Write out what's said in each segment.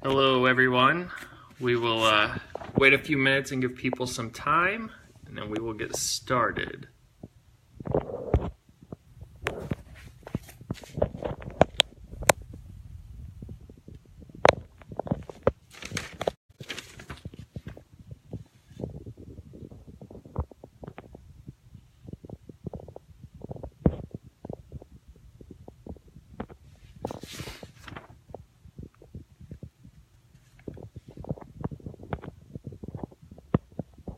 Hello everyone. We will wait a few minutes and give people some time, and then we will get started.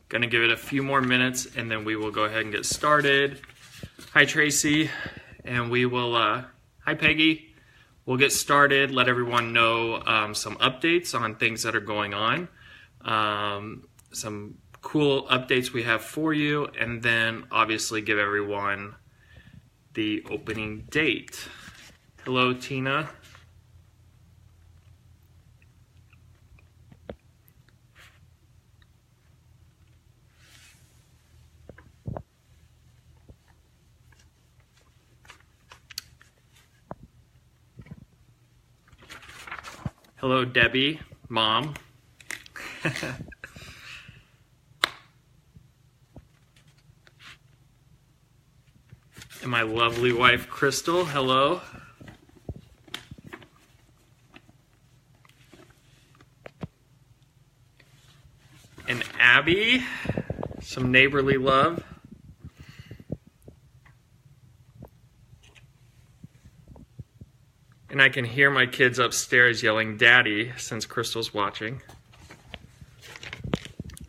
Gonna give it a few more minutes and then we will go ahead and get started. Hi Tracy, and we will, hi Peggy. We'll get started, let everyone know some updates on things that are going on, some cool updates we have for you, and then obviously give everyone the opening date. Hello Tina. Hello, Debbie, Mom. And my lovely wife, Crystal. Hello. And Abby, some neighborly love. And I can hear my kids upstairs yelling "Daddy" since Crystal's watching.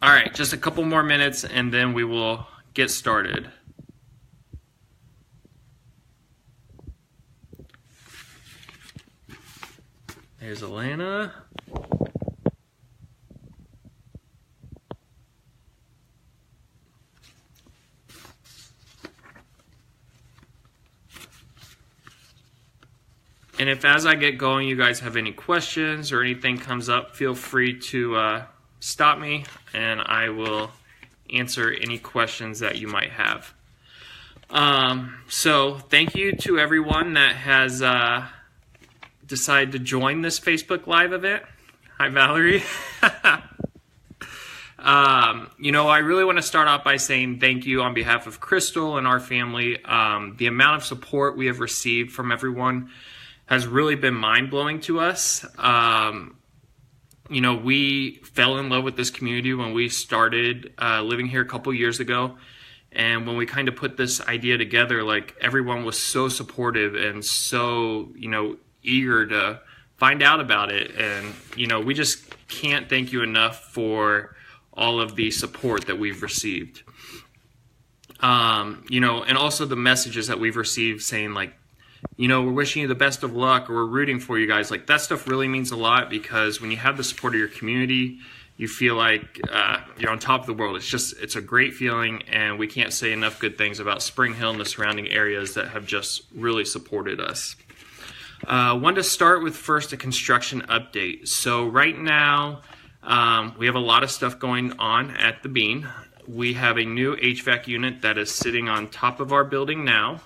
All right, just a couple more minutes and then we will get started. There's Alana. And if as I get going, you guys have any questions or anything comes up, feel free to stop me and I will answer any questions that you might have. So thank you to everyone that has decided to join this Facebook Live event. Hi, Valerie. I really want to start off by saying thank you on behalf of Crystal and our family. The amount of support we have received from everyone has really been mind-blowing to us. We fell in love with this community when we started living here a couple years ago. And when we kind of put this idea together, everyone was so supportive and so, eager to find out about it. And, we just can't thank you enough for all of the support that we've received. And also the messages that we've received saying we're wishing you the best of luck, or we're rooting for you guys. That stuff really means a lot, because when you have the support of your community, you feel like you're on top of the world. It's a great feeling, and we can't say enough good things about Spring Hill and the surrounding areas that have just really supported us. Wanted to start with first a construction update. So right now, we have a lot of stuff going on at the Bean. We have a new HVAC unit that is sitting on top of our building now.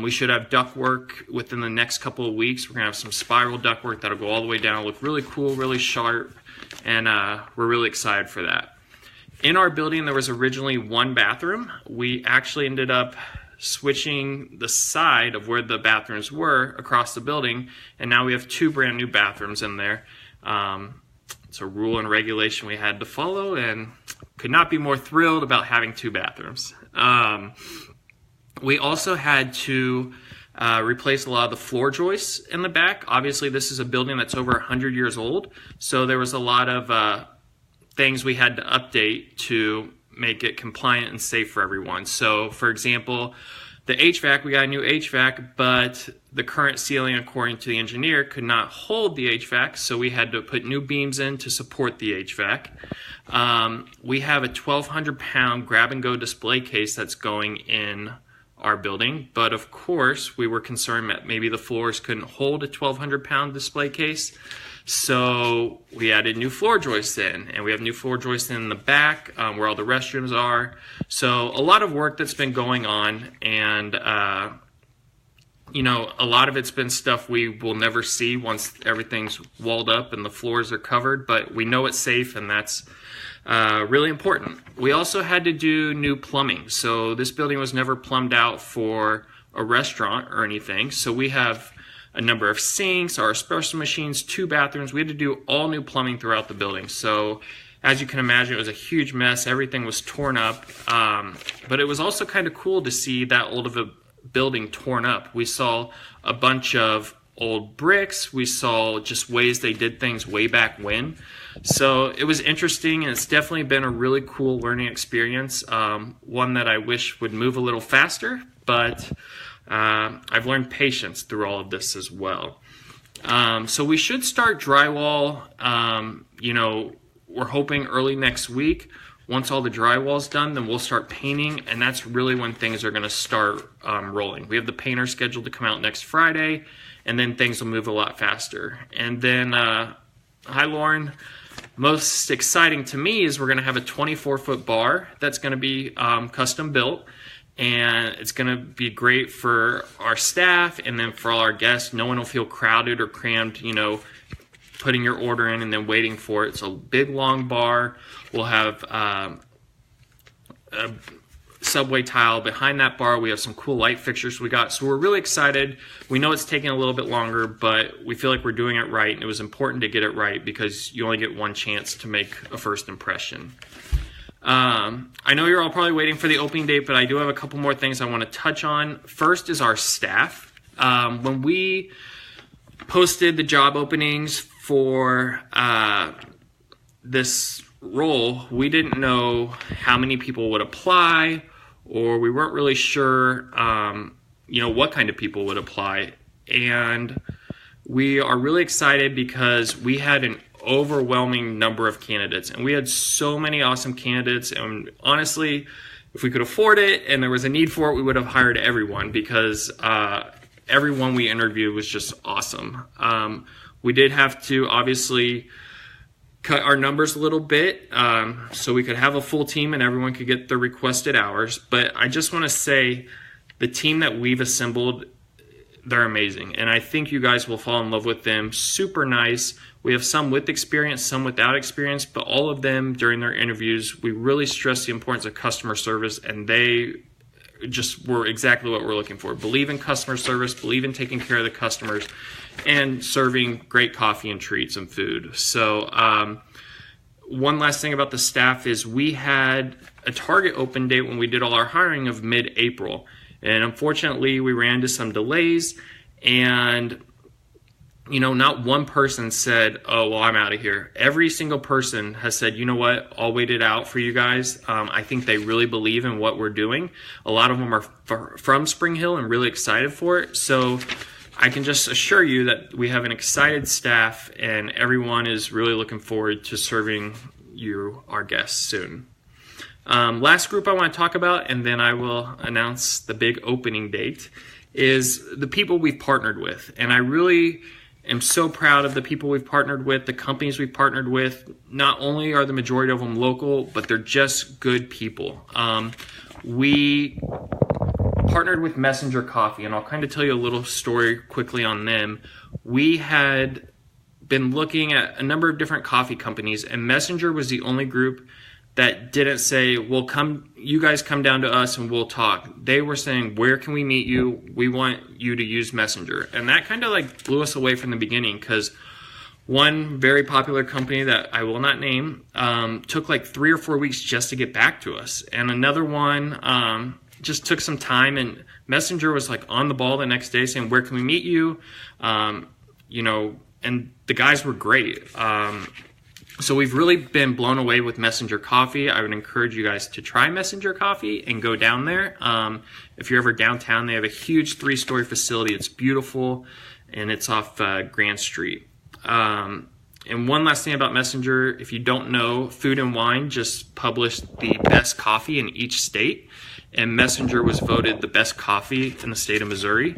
We should have ductwork within the next couple of weeks. We're going to have some spiral ductwork that'll go all the way down, look really cool, really sharp, and we're really excited for that. In our building, there was originally one bathroom. We actually ended up switching the side of where the bathrooms were across the building, and now we have two brand new bathrooms in there. It's a rule and regulation we had to follow, and could not be more thrilled about having two bathrooms. We also had to replace a lot of the floor joists in the back. Obviously, this is a building that's over 100 years old, so there was a lot of things we had to update to make it compliant and safe for everyone. So, for example, the HVAC, we got a new HVAC, but the current ceiling, according to the engineer, could not hold the HVAC, so we had to put new beams in to support the HVAC. We have a 1,200-pound grab-and-go display case that's going in our building, but of course we were concerned that maybe the floors couldn't hold a 1,200-pound display case, so we added new floor joists in, and we have new floor joists in the back where all the restrooms are. So a lot of work that's been going on, and a lot of it's been stuff we will never see once everything's walled up and the floors are covered, but we know it's safe, and that's really important. We also had to do new plumbing. So this building was never plumbed out for a restaurant or anything. So we have a number of sinks, our espresso machines, 2 bathrooms. We had to do all new plumbing throughout the building. So as you can imagine, it was a huge mess. Everything was torn up. But it was also kind of cool to see that old of a building torn up. We saw a bunch of old bricks. We saw just ways they did things way back when. So it was interesting, and it's definitely been a really cool learning experience. One that I wish would move a little faster, but I've learned patience through all of this as well. So we should start drywall, we're hoping early next week. Once all the drywall's done, then we'll start painting, and that's really when things are going to start rolling. We have the painter scheduled to come out next Friday, and then things will move a lot faster. And then, hi Lauren, most exciting to me is we're going to have a 24-foot bar that's going to be custom built, and it's going to be great for our staff and then for all our guests. No one will feel crowded or crammed, putting your order in and then waiting for it. It's a big, long bar. We'll have a subway tile behind that bar. We have some cool light fixtures we got. So we're really excited. We know it's taking a little bit longer, but we feel like we're doing it right. And it was important to get it right because you only get one chance to make a first impression. I know you're all probably waiting for the opening date, but I do have a couple more things I want to touch on. First is our staff. When we posted the job openings for this role, we didn't know how many people would apply, or we weren't really sure, what kind of people would apply. And we are really excited because we had an overwhelming number of candidates, and we had so many awesome candidates. And honestly, if we could afford it and there was a need for it, we would have hired everyone because everyone we interviewed was just awesome. We did have to obviously cut our numbers a little bit so we could have a full team and everyone could get the requested hours. But I just want to say the team that we've assembled, they're amazing. And I think you guys will fall in love with them. Super nice. We have some with experience, some without experience, but all of them during their interviews, we really stress the importance of customer service, and they just were exactly what we're looking for. Believe in customer service, believe in taking care of the customers, and serving great coffee and treats and food. So one last thing about the staff is we had a target open date when we did all our hiring of mid-April. And unfortunately, we ran into some delays, and not one person said, oh, well, I'm out of here. Every single person has said, you know what, I'll wait it out for you guys. I think they really believe in what we're doing. A lot of them are from Spring Hill and really excited for it. So I can just assure you that we have an excited staff, and everyone is really looking forward to serving you, our guests, soon. Last group I want to talk about, and then I will announce the big opening date, is the people we've partnered with. And I really am so proud of the people we've partnered with, the companies we've partnered with. Not only are the majority of them local, but they're just good people. We partnered with Messenger Coffee, and I'll kind of tell you a little story quickly on them. We had been looking at a number of different coffee companies, and Messenger was the only group that didn't say, well, you guys come down to us and we'll talk. They were saying, where can we meet you? We want you to use Messenger. And that kind of blew us away from the beginning, because one very popular company that I will not name took 3 or 4 weeks just to get back to us. And another one just took some time, and Messenger was on the ball the next day saying, where can we meet you? And the guys were great. So we've really been blown away with Messenger Coffee. I would encourage you guys to try Messenger Coffee and go down there. If you're ever downtown, they have a huge 3-story facility. It's beautiful, and it's off Grand Street. And one last thing about Messenger, if you don't know, Food and Wine just published the best coffee in each state, and Messenger was voted the best coffee in the state of Missouri.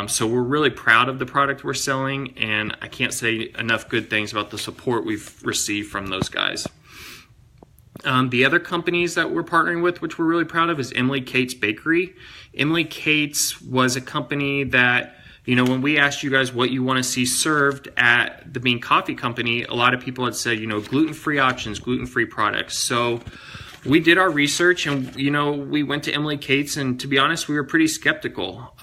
So we're really proud of the product we're selling, and I can't say enough good things about the support we've received from those guys. The other companies that we're partnering with, which we're really proud of, is Emily Kate's Bakery. Emily Kate's was a company that, when we asked you guys what you want to see served at the Bean Coffee Company, a lot of people had said, gluten-free options, gluten-free products. So we did our research and, we went to Emily Kate's, and to be honest, we were pretty skeptical.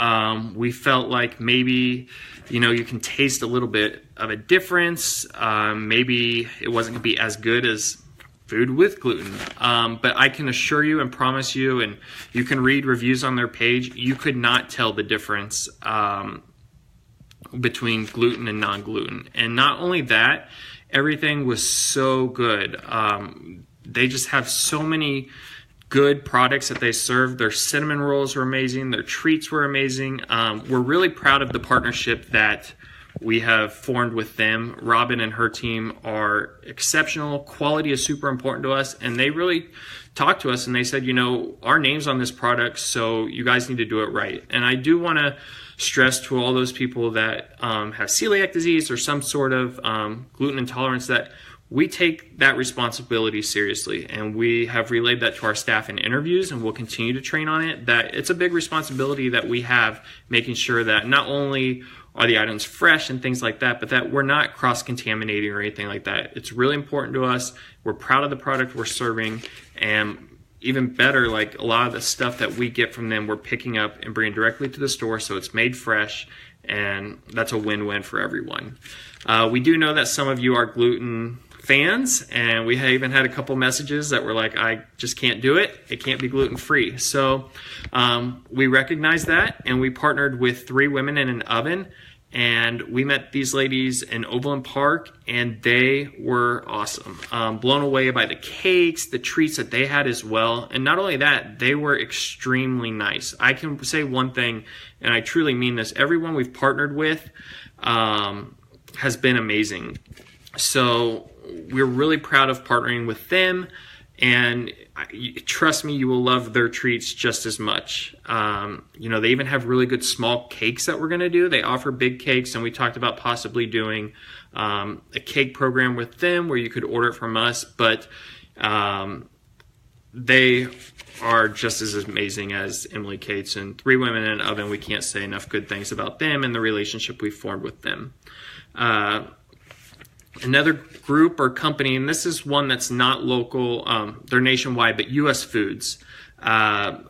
We felt like maybe, you can taste a little bit of a difference. Maybe it wasn't going to be as good as food with gluten. But I can assure you and promise you, and you can read reviews on their page, you could not tell the difference between gluten and non-gluten. And not only that, everything was so good. They just have so many good products that they serve. Their cinnamon rolls were amazing. Their treats were amazing. We're really proud of the partnership that we have formed with them. Robin and her team are exceptional. Quality is super important to us, and they really talked to us and they said, our name's on this product, so you guys need to do it right. And I do want to stress to all those people that have celiac disease or some sort of gluten intolerance that we take that responsibility seriously, and we have relayed that to our staff in interviews, and we'll continue to train on it, that it's a big responsibility that we have, making sure that not only are the items fresh and things like that, but that we're not cross-contaminating or anything like that. It's really important to us. We're proud of the product we're serving, and even better, like a lot of the stuff that we get from them, we're picking up and bringing directly to the store, so it's made fresh, and that's a win-win for everyone. We do know that some of you are gluten fans, and we even had a couple messages that were like, I just can't do it. It can't be gluten-free. So we recognize that, and we partnered with 3 Women in an Oven, and we met these ladies in Overland Park, and they were awesome. Blown away by the cakes, the treats that they had as well. And not only that, they were extremely nice. I can say one thing, and I truly mean this. Everyone we've partnered with has been amazing. So we're really proud of partnering with them, and trust me, you will love their treats just as much. They even have really good small cakes that we're going to do. They offer big cakes, and we talked about possibly doing a cake program with them where you could order it from us, but they are just as amazing as Emily Kate's, and 3 Women in an Oven. We can't say enough good things about them and the relationship we formed with them. Another group or company, and this is one that's not local, they're nationwide, but US Foods.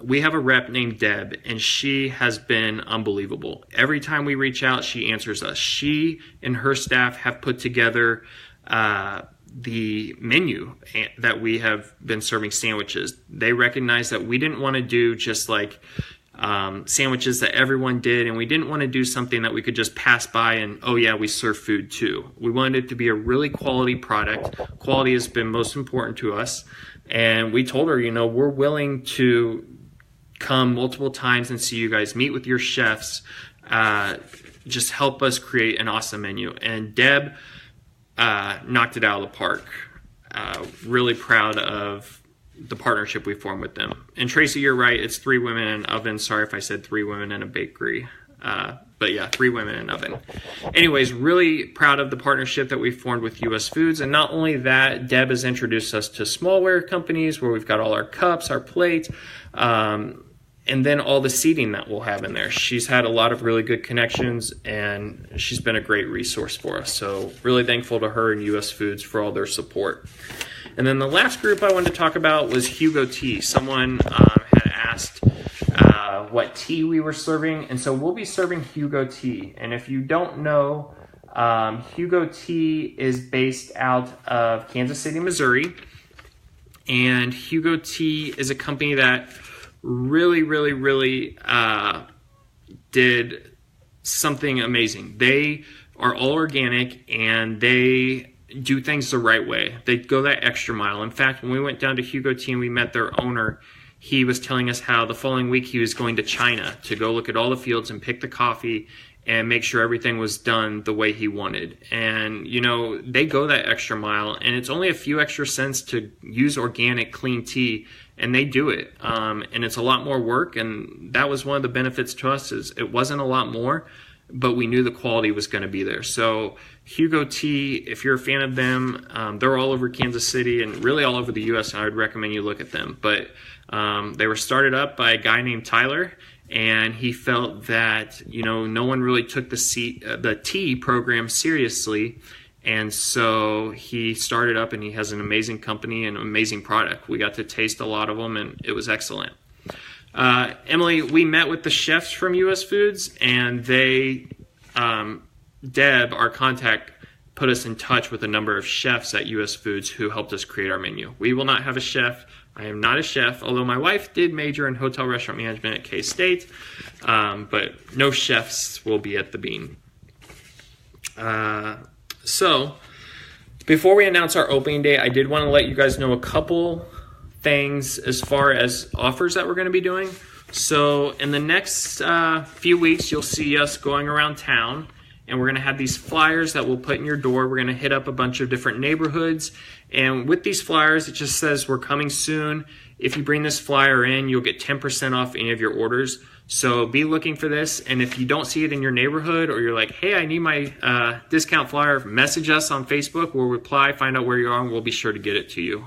We have a rep named Deb, and she has been unbelievable. Every time we reach out, she answers us. She and her staff have put together the menu that we have been serving sandwiches. They recognize that we didn't want to do just like sandwiches that everyone did, and we didn't want to do something that we could just pass by and, oh yeah, we serve food too. We wanted it to be a really quality product. Quality has been most important to us, and we told her, we're willing to come multiple times and see you guys, meet with your chefs, just help us create an awesome menu. And Deb knocked it out of the park. Really proud of the partnership we formed with them. And Tracy, you're right. It's 3 Women in an Oven. Sorry if I said 3 Women in a Bakery. But yeah, 3 Women in an Oven. Anyways, really proud of the partnership that we formed with US Foods. And not only that, Deb has introduced us to smallware companies where we've got all our cups, our plates, and then all the seating that we'll have in there. She's had a lot of really good connections, and she's been a great resource for us. So really thankful to her and US Foods for all their support. And then the last group I wanted to talk about was Hugo Tea. Someone had asked what tea we were serving, and so we'll be serving Hugo Tea. And if you don't know, Hugo Tea is based out of Kansas City, Missouri, and Hugo Tea is a company that really did something amazing. They are all organic, and they do things the right way. They go that extra mile. In fact, when we went down to Hugo Tea and we met their owner, he was telling us how the following week he was going to China to go look at all the fields and pick the coffee and make sure everything was done the way he wanted. And, they go that extra mile, and it's only a few extra cents to use organic, clean tea, and they do it. And it's a lot more work, and that was one of the benefits to us is it wasn't a lot more. but we knew the quality was going to be there. So Hugo Tea, if you're a fan of them, they're all over Kansas City and really all over the U.S., and I would recommend you look at them. But they were started up by a guy named Tyler, and he felt that, you know, no one really took the tea program seriously. And so he started up, and he has an amazing company and an amazing product. We got to taste a lot of them, and it was excellent. Emily, we met with the chefs from US Foods, and they, Deb, our contact, put us in touch with a number of chefs at US Foods who helped us create our menu. We will not have a chef. I am not a chef, although my wife did major in hotel restaurant management at K-State, but no chefs will be at the Bean. So before we announce our opening day, I did want to let you guys know a couple things as far as offers that we're going to be doing. So in the next few weeks, you'll see us going around town, and we're going to have these flyers that we'll put in your door. We're going to hit up a bunch of different neighborhoods, and with these flyers, it just says we're coming soon. If you bring this flyer in, you'll get 10% off any of your orders. So be looking for this, and if you don't see it in your neighborhood, or you're like, hey, I need my discount flyer, message us on Facebook. We'll reply, find out where you are, and we'll be sure to get it to you.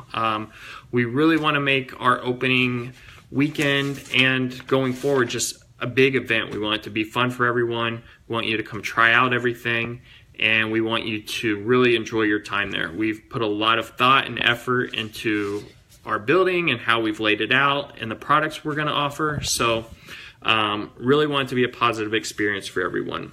We really want to make our opening weekend and going forward just a big event. We want it to be fun for everyone. We want you to come try out everything, and we want you to really enjoy your time there. We've put a lot of thought and effort into our building and how we've laid it out and the products we're going to offer. So really want it to be a positive experience for everyone.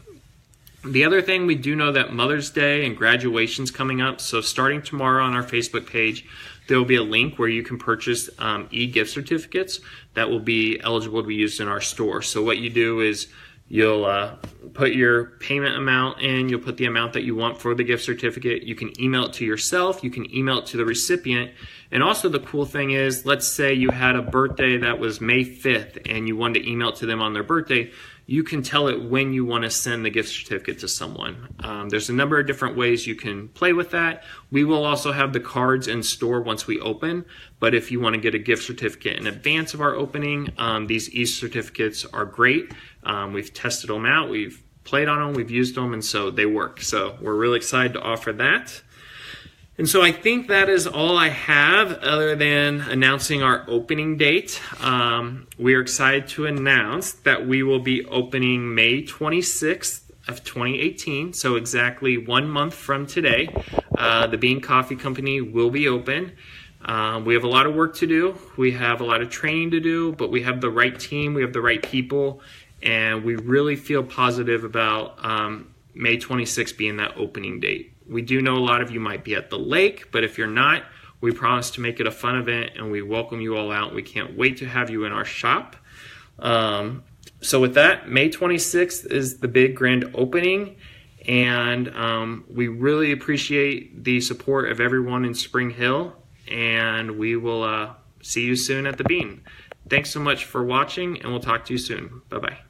The other thing, we do know that Mother's Day and graduation's coming up. So starting tomorrow on our Facebook page, there will be a link where you can purchase e-gift certificates that will be eligible to be used in our store. So what you do is you'll put your payment amount in, you'll put the amount that you want for the gift certificate. You can email it to yourself, you can email it to the recipient. And also the cool thing is, let's say you had a birthday that was May 5th and you wanted to email it to them on their birthday. You can tell it when you want to send the gift certificate to someone. There's a number of different ways you can play with that. We will also have the cards in store once we open, but if you want to get a gift certificate in advance of our opening, these e-certificates are great. We've tested them out, we've played on them, we've used them, and so they work. So we're really excited to offer that. And so I think that is all I have other than announcing our opening date. We are excited to announce that we will be opening May 26th of 2018, so exactly 1 month from today. The Bean Coffee Company will be open. We have a lot of work to do. We have a lot of training to do, but we have the right team, we have the right people, and we really feel positive about May 26th being that opening date. We do know a lot of you might be at the lake, but if you're not, we promise to make it a fun event, and we welcome you all out. We can't wait to have you in our shop. So with that, May 26th is the big grand opening, and we really appreciate the support of everyone in Spring Hill, and we will see you soon at the Bean. Thanks so much for watching, and we'll talk to you soon. Bye-bye.